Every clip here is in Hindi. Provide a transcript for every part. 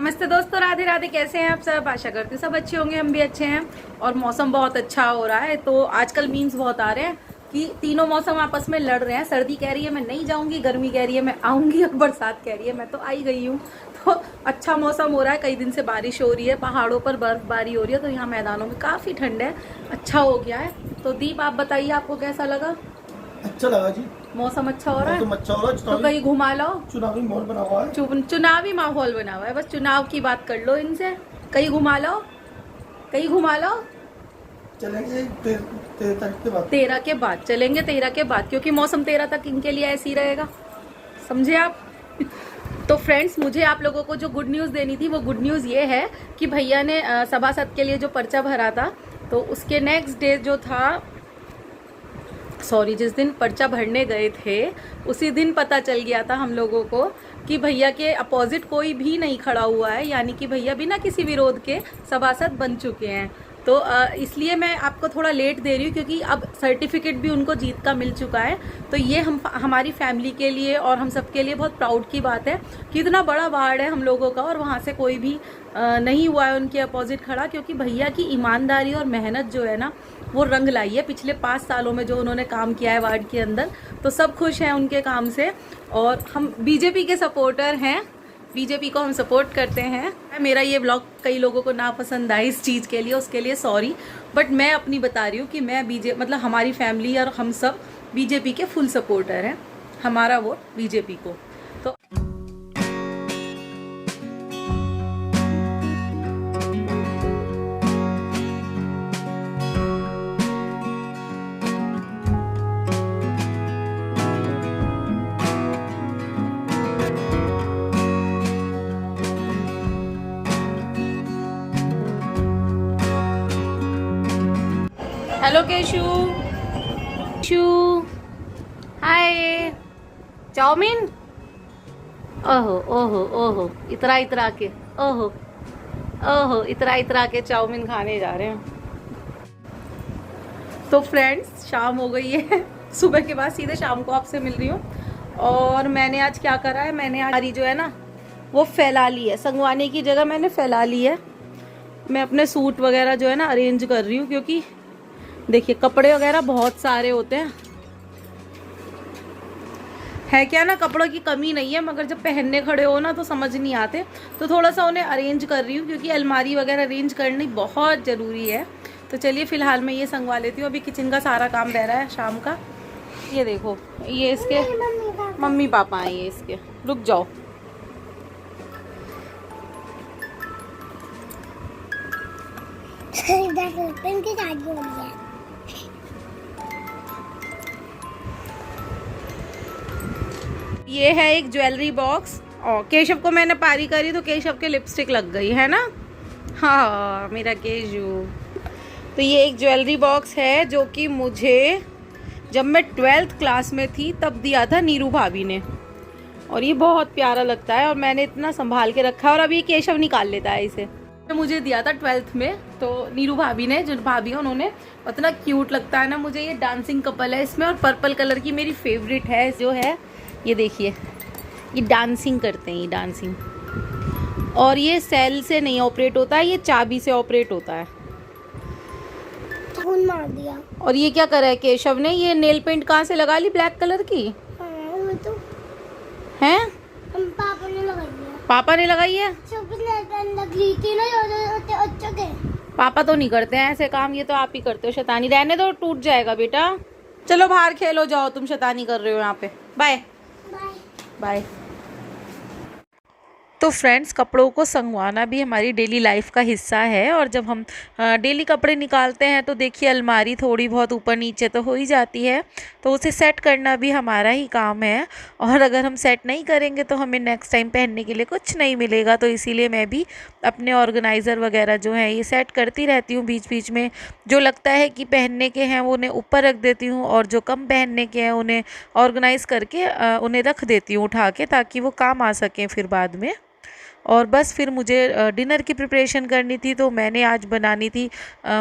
नमस्ते दोस्तों, राधे राधे। कैसे हैं आप सब? आशा करते हैं सब अच्छे होंगे, हम भी अच्छे हैं। और मौसम बहुत अच्छा हो रहा है। तो आजकल मीम्स बहुत आ रहे हैं कि तीनों मौसम आपस में लड़ रहे हैं। सर्दी कह रही है मैं नहीं जाऊंगी, गर्मी कह रही है मैं आऊंगी, और बरसात कह रही है मैं तो आई गई हूँ। तो अच्छा मौसम हो रहा है। कई दिन से बारिश हो रही है, पहाड़ों पर बर्फबारी हो रही है, तो यहाँ मैदानों में काफ़ी ठंड है, अच्छा हो गया है। तो दीप, आप बताइए आपको कैसा लगा? अच्छा लगा जी। मौसम अच्छा हो रहा है, मौसम अच्छा हो रहा है। तो कहीं घुमा लो। चुनावी माहौल बना हुआ है। चुनावी माहौल बना हुआ है, बस चुनाव की बात कर लो इनसे। कहीं घुमा लो, कहीं घुमा लो। चलेंगे 13 तारीख के बाद। 13 के बाद चलेंगे, 13 के बाद, क्योंकि मौसम 13 तक इनके लिए ऐसे ही रहेगा, समझे आप? तो फ्रेंड्स, मुझे आप लोगों को जो गुड न्यूज़ देनी थी वो गुड न्यूज़ ये है कि भैया ने सभासद के लिए जो पर्चा भरा था, तो उसके नेक्स्ट डे जो था, सॉरी, जिस दिन पर्चा भरने गए थे उसी दिन पता चल गया था हम लोगों को कि भैया के अपोजिट कोई भी नहीं खड़ा हुआ है, यानी कि भैया बिना किसी विरोध के सभासद बन चुके हैं। तो इसलिए मैं आपको थोड़ा लेट दे रही हूँ, क्योंकि अब सर्टिफिकेट भी उनको जीत का मिल चुका है। तो ये हमारी फैमिली के लिए और हम सब के लिए बहुत प्राउड की बात है कि इतना बड़ा वार्ड है हम लोगों का, और वहाँ से कोई भी नहीं हुआ है उनके अपोजिट खड़ा, क्योंकि भैया की ईमानदारी और मेहनत जो है ना, वो रंग लाई है। पिछले 5 सालों में जो उन्होंने काम किया है वार्ड के अंदर, तो सब खुश हैं उनके काम से। और हम बीजेपी के सपोर्टर हैं, बीजेपी को हम सपोर्ट करते हैं। मेरा ये ब्लॉग कई लोगों को ना पसंद आए इस चीज़ के लिए, उसके लिए सॉरी, बट मैं अपनी बता रही हूँ कि मैं मतलब हमारी फैमिली और हम सब बीजेपी के फुल सपोर्टर हैं। हमारा वोट बीजेपी को। तो हेलो केशु, केशु, हाय। चाउमीन, ओहो ओहो ओहो, इतरा इतरा के, ओहो ओहो, इतरा इतरा के चाउमीन खाने जा रहे हैं। तो फ्रेंड्स, शाम हो गई है। सुबह के बाद सीधे शाम को आपसे मिल रही हूँ। और मैंने आज क्या करा है, मैंने आज जो है ना वो फैला ली है, संगवाने की जगह मैंने फैला ली है। मैं अपने सूट वगैरह जो है ना अरेंज कर रही हूँ, क्योंकि देखिए कपड़े वगैरह बहुत सारे होते हैं, है क्या ना, कपड़ों की कमी नहीं है, मगर जब पहनने खड़े हो ना तो समझ नहीं आते। तो थोड़ा सा उन्हें अरेंज कर रही हूँ, क्योंकि अलमारी वगैरह अरेंज करनी बहुत ज़रूरी है। तो चलिए फ़िलहाल मैं ये संगवा लेती हूँ। अभी किचन का सारा काम रह रहा है शाम का। ये देखो, ये इसके मम्मी पापा हैं, ये इसके, रुक जाओ। ये है एक ज्वेलरी बॉक्स, और केशव को मैंने पारी करी तो केशव के लिपस्टिक लग गई है ना। हाँ मेरा केशव। तो ये एक ज्वेलरी बॉक्स है जो कि मुझे जब मैं 12th क्लास में थी तब दिया था नीरू भाभी ने, और ये बहुत प्यारा लगता है और मैंने इतना संभाल के रखा है। और अभी केशव निकाल लेता है इसे। तो मुझे दिया था 12th में, तो नीरू भाभी ने, जो भाभी है उन्होंने, इतना क्यूट लगता है ना मुझे। ये डांसिंग कपल है इसमें, और पर्पल कलर की मेरी फेवरेट है जो है, ये देखिए, ये डांसिंग करते हैं, ये डांसिंग। और ये सेल से नहीं ऑपरेट होता है, ये चाबी से ऑपरेट होता है। मार दिया। और ये क्या करा है केशव ने, ये नेल पेंट कहाँ से लगा ली ब्लैक कलर की? वो तो हैं? पापा ने लगाई है। पापा ने लगाई है? सब नेल पेंट लगी थी ना, अच्छा के। पापा तो नहीं करते हैं ऐसे काम, ये तो आप ही करते हो शैतानी। रहने दो, टूट जाएगा बेटा। चलो बाहर खेलो जाओ, तुम शैतानी कर रहे हो यहाँ पे। Bye bye bye. तो फ्रेंड्स, कपड़ों को संगवाना भी हमारी डेली लाइफ का हिस्सा है। और जब हम डेली कपड़े निकालते हैं तो देखिए अलमारी थोड़ी बहुत ऊपर नीचे तो हो ही जाती है, तो उसे सेट करना भी हमारा ही काम है। और अगर हम सेट नहीं करेंगे तो हमें नेक्स्ट टाइम पहनने के लिए कुछ नहीं मिलेगा। तो इसीलिए मैं भी अपने ऑर्गेनाइज़र वगैरह जो है ये सेट करती रहती हूँ बीच बीच में। जो लगता है कि पहनने के हैं वो उन्हें ऊपर रख देती हूँ, और जो कम पहनने के हैं उन्हें ऑर्गेनाइज़ करके उन्हें रख देती हूँ उठा के, ताकि वो काम आ सकें फिर बाद में। और बस फिर मुझे डिनर की प्रिपरेशन करनी थी, तो मैंने आज बनानी थी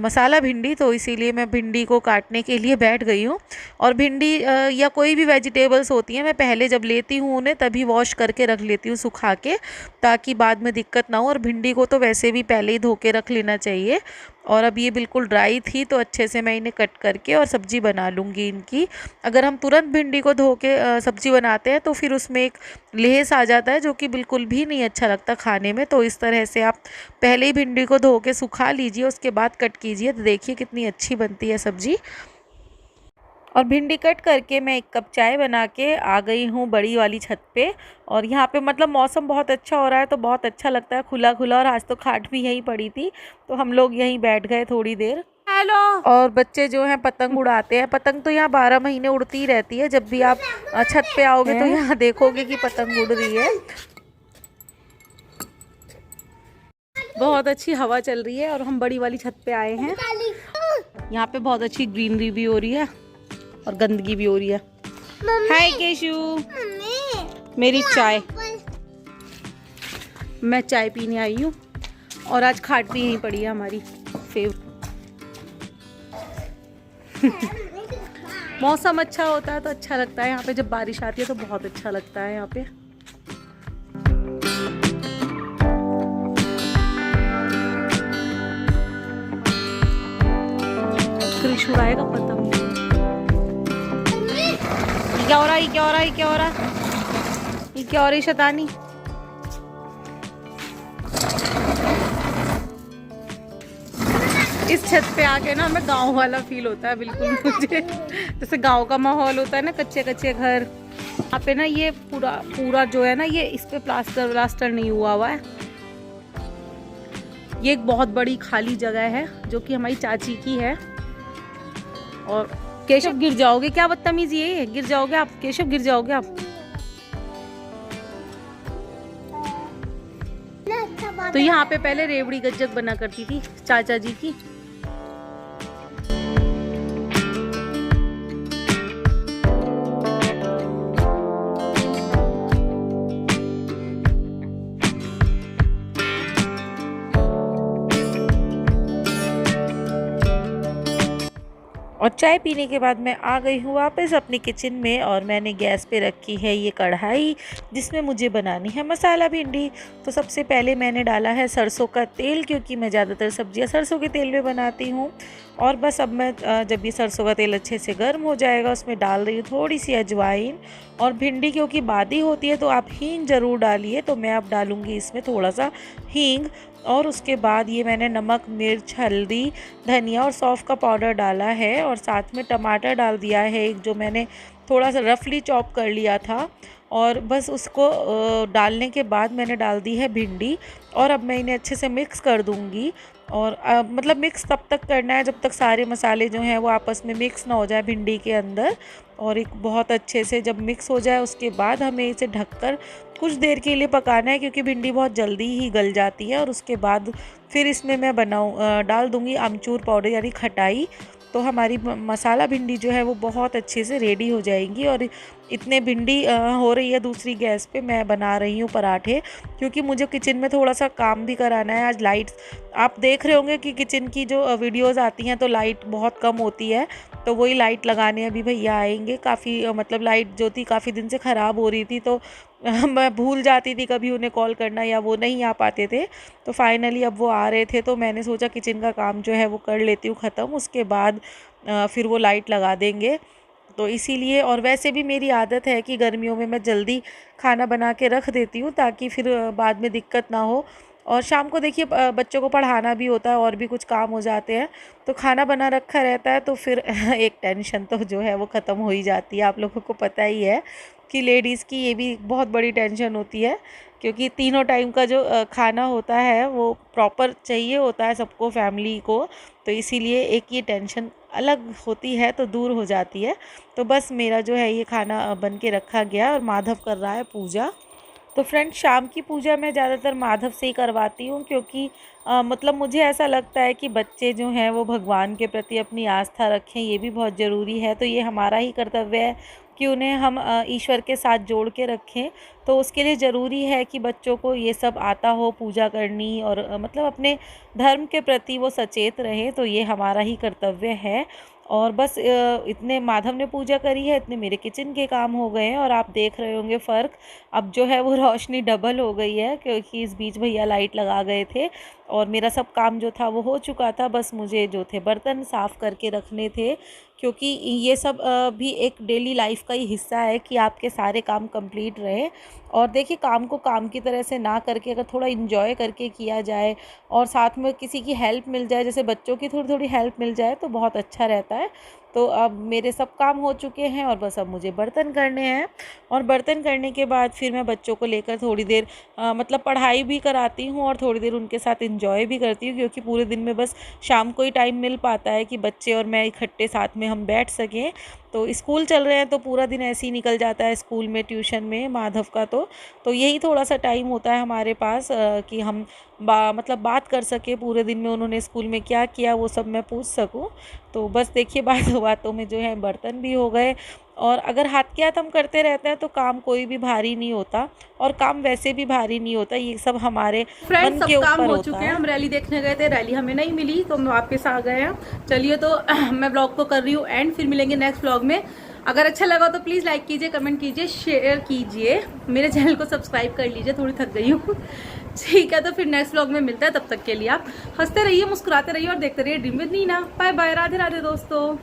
मसाला भिंडी, तो इसीलिए मैं भिंडी को काटने के लिए बैठ गई हूँ। और भिंडी या कोई भी वेजिटेबल्स होती हैं, मैं पहले जब लेती हूँ उन्हें तभी वॉश करके रख लेती हूँ सुखा के, ताकि बाद में दिक्कत ना हो। और भिंडी को तो वैसे भी पहले ही धो के रख लेना चाहिए। और अब ये बिल्कुल ड्राई थी, तो अच्छे से मैं इन्हें कट करके और सब्ज़ी बना लूँगी इनकी। अगर हम तुरंत भिंडी को धो के सब्ज़ी बनाते हैं तो फिर उसमें एक लेस आ जाता है, जो कि बिल्कुल भी नहीं अच्छा लगता खाने में। तो इस तरह से आप पहले ही भिंडी को धो के सुखा लीजिए, उसके बाद कट कीजिए, तो देखिए कितनी अच्छी बनती है सब्ज़ी। और भिंडी कट करके मैं 1 कप चाय बना के आ गई हूँ बड़ी वाली छत पे। और यहाँ पे मतलब मौसम बहुत अच्छा हो रहा है, तो बहुत अच्छा लगता है खुला खुला। और आज तो खाट भी यहीं पड़ी थी, तो हम लोग यहीं बैठ गए थोड़ी देर। हेलो। और बच्चे जो हैं पतंग उड़ाते हैं। पतंग तो यहाँ 12 महीने उड़ती ही रहती है। जब भी आप छत पे आओगे तो यहाँ देखोगे कि पतंग उड़ रही है। बहुत अच्छी हवा चल रही है और हम बड़ी वाली छत पे आए हैं। यहाँ पे बहुत अच्छी ग्रीनरी भी हो रही है और गंदगी भी हो रही है। हाय केशु, मेरी चाय, मैं चाय पीने आई हूँ। और आज खाट भी यहीं पड़ी है हमारी फेवरेट। मौसम अच्छा होता है तो अच्छा लगता है यहाँ पे। जब बारिश आती है तो बहुत अच्छा लगता है यहाँ पे। कृष उड़ाएगा पतंग। ये क्या हो रहा है, ये क्या हो रहा है, ये क्या हो रहा है, ये क्या हो रही शैतानी। इस छत पे आके ना हमें गांव वाला फील होता है बिल्कुल मुझे। जैसे गांव का माहौल होता है ना, कच्चे कच्चे घर। यहाँ पे ना ये पूरा जो है ना, ये इस पे प्लास्टर नहीं हुआ है। ये एक बहुत बड़ी खाली जगह है जो कि हमारी चाची की है। और केशव गिर जाओगे, क्या बदतमीजी है, गिर जाओगे आप केशव, गिर जाओगे आप। तो यहाँ पे पहले रेवड़ी गज्जक बना करती थी चाचा जी की। और चाय पीने के बाद मैं आ गई हूँ वापस अपनी किचन में। और मैंने गैस पे रखी है ये कढ़ाई, जिसमें मुझे बनानी है मसाला भिंडी। तो सबसे पहले मैंने डाला है सरसों का तेल, क्योंकि मैं ज़्यादातर सब्जियाँ सरसों के तेल में बनाती हूँ। और बस अब मैं जब ये सरसों का तेल अच्छे से गर्म हो जाएगा, उसमें डाल रही हूँ थोड़ी सी अजवाइन। और भिंडी क्योंकि बादी होती है तो आप हींग ज़रूर डालिए, तो मैं अब डालूँगी इसमें थोड़ा सा हींग। और उसके बाद ये मैंने नमक, मिर्च, हल्दी, धनिया और सौंफ का पाउडर डाला है। और साथ में टमाटर डाल दिया है एक, जो मैंने थोड़ा सा रफली चॉप कर लिया था। और बस उसको डालने के बाद मैंने डाल दी है भिंडी। और अब मैं इन्हें अच्छे से मिक्स कर दूंगी। और मतलब मिक्स तब तक करना है जब तक सारे मसाले जो हैं वो आपस में मिक्स ना हो जाए भिंडी के अंदर। और एक बहुत अच्छे से जब मिक्स हो जाए, उसके बाद हमें इसे ढककर कुछ देर के लिए पकाना है, क्योंकि भिंडी बहुत जल्दी ही गल जाती है। और उसके बाद फिर इसमें मैं डाल दूँगी अमचूर पाउडर यानी खटाई। तो हमारी मसाला भिंडी जो है वो बहुत अच्छे से रेडी हो जाएंगी। और इतने भिंडी हो रही है दूसरी गैस पे, मैं बना रही हूँ पराठे, क्योंकि मुझे किचन में थोड़ा सा काम भी कराना है। आज लाइट्स आप देख रहे होंगे कि किचन की जो वीडियोस आती हैं तो लाइट बहुत कम होती है, तो वही लाइट लगाने अभी भैया आएंगे। काफ़ी मतलब लाइट जो थी काफ़ी दिन से ख़राब हो रही थी, तो मैं भूल जाती थी कभी उन्हें कॉल करना, या वो नहीं आ पाते थे। तो फाइनली अब वो आ रहे थे, तो मैंने सोचा किचन का काम जो है वो कर लेती हूँ ख़त्म, उसके बाद फिर वो लाइट लगा देंगे। तो इसीलिए, और वैसे भी मेरी आदत है कि गर्मियों में मैं जल्दी खाना बना के रख देती हूँ, ताकि फिर बाद में दिक्कत ना हो। और शाम को देखिए बच्चों को पढ़ाना भी होता है और भी कुछ काम हो जाते हैं, तो खाना बना रखा रहता है, तो फिर एक टेंशन तो जो है वो ख़त्म हो ही जाती है। आप लोगों को पता ही है कि लेडीज़ की ये भी बहुत बड़ी टेंशन होती है, क्योंकि तीनों टाइम का जो खाना होता है वो प्रॉपर चाहिए होता है सबको, फैमिली को। तो इसीलिए एक ये टेंशन अलग होती है तो दूर हो जाती है। तो बस मेरा जो है ये खाना बन के रखा गया, और माधव कर रहा है पूजा। तो फ्रेंड्स, शाम की पूजा मैं ज़्यादातर माधव से ही करवाती हूँ, क्योंकि मतलब मुझे ऐसा लगता है कि बच्चे जो हैं वो भगवान के प्रति अपनी आस्था रखें, ये भी बहुत ज़रूरी है। तो ये हमारा ही कर्तव्य है कि उन्हें हम ईश्वर के साथ जोड़ के रखें। तो उसके लिए ज़रूरी है कि बच्चों को ये सब आता हो, पूजा करनी, और मतलब अपने धर्म के प्रति वो सचेत रहे। तो ये हमारा ही कर्तव्य है। और बस इतने माधव ने पूजा करी है, इतने मेरे किचन के काम हो गए हैं। और आप देख रहे होंगे फ़र्क, अब जो है वो रोशनी डबल हो गई है, क्योंकि इस बीच भैया लाइट लगा गए थे और मेरा सब काम जो था वो हो चुका था। बस मुझे जो थे बर्तन साफ़ करके रखने थे, क्योंकि ये सब भी एक डेली लाइफ का ही हिस्सा है कि आपके सारे काम कंप्लीट रहे। और देखिए, काम को काम की तरह से ना करके अगर थोड़ा इन्जॉय करके किया जाए और साथ में किसी की हेल्प मिल जाए, जैसे बच्चों की थोड़ी थोड़ी हेल्प मिल जाए, तो बहुत अच्छा रहता है। तो अब मेरे सब काम हो चुके हैं और बस अब मुझे बर्तन करने हैं। और बर्तन करने के बाद फिर मैं बच्चों को लेकर थोड़ी देर मतलब पढ़ाई भी कराती हूँ और थोड़ी देर उनके साथ एंजॉय भी करती हूँ, क्योंकि पूरे दिन में बस शाम को ही टाइम मिल पाता है कि बच्चे और मैं इकट्ठे साथ में हम बैठ सकें। तो स्कूल चल रहे हैं तो पूरा दिन ऐसे ही निकल जाता है, स्कूल में, ट्यूशन में माधव का। तो यही थोड़ा सा टाइम होता है हमारे पास कि हम मतलब बात कर सके पूरे दिन में उन्होंने स्कूल में क्या किया, वो सब मैं पूछ सकूं। तो बस देखिए, बातों बातों में जो है बर्तन भी हो गए। और अगर हाथ के हाथ हम करते रहते हैं तो काम कोई भी भारी नहीं होता, और काम वैसे भी भारी नहीं होता, ये सब हमारे फ्रेंड्स मन सब के काम ऊपर हो होता चुके है। हैं। हम रैली देखने गए थे, रैली हमें नहीं मिली तो हम वापस आ गए हैं। चलिए, तो मैं ब्लॉग को कर रही हूँ एंड, फिर मिलेंगे नेक्स्ट ब्लॉग में। अगर अच्छा लगा तो प्लीज़ लाइक कीजिए, कमेंट कीजिए, शेयर कीजिए, मेरे चैनल को सब्सक्राइब कर लीजिए। थोड़ी थक गई हूँ। ठीक है, तो फिर नेक्स्ट ब्लॉग में मिलता है। तब तक के लिए आप हंसते रहिए, मुस्कुराते रहिए और देखते रहिए dream with Neena. Bye bye, Radhe Radhe दोस्तों।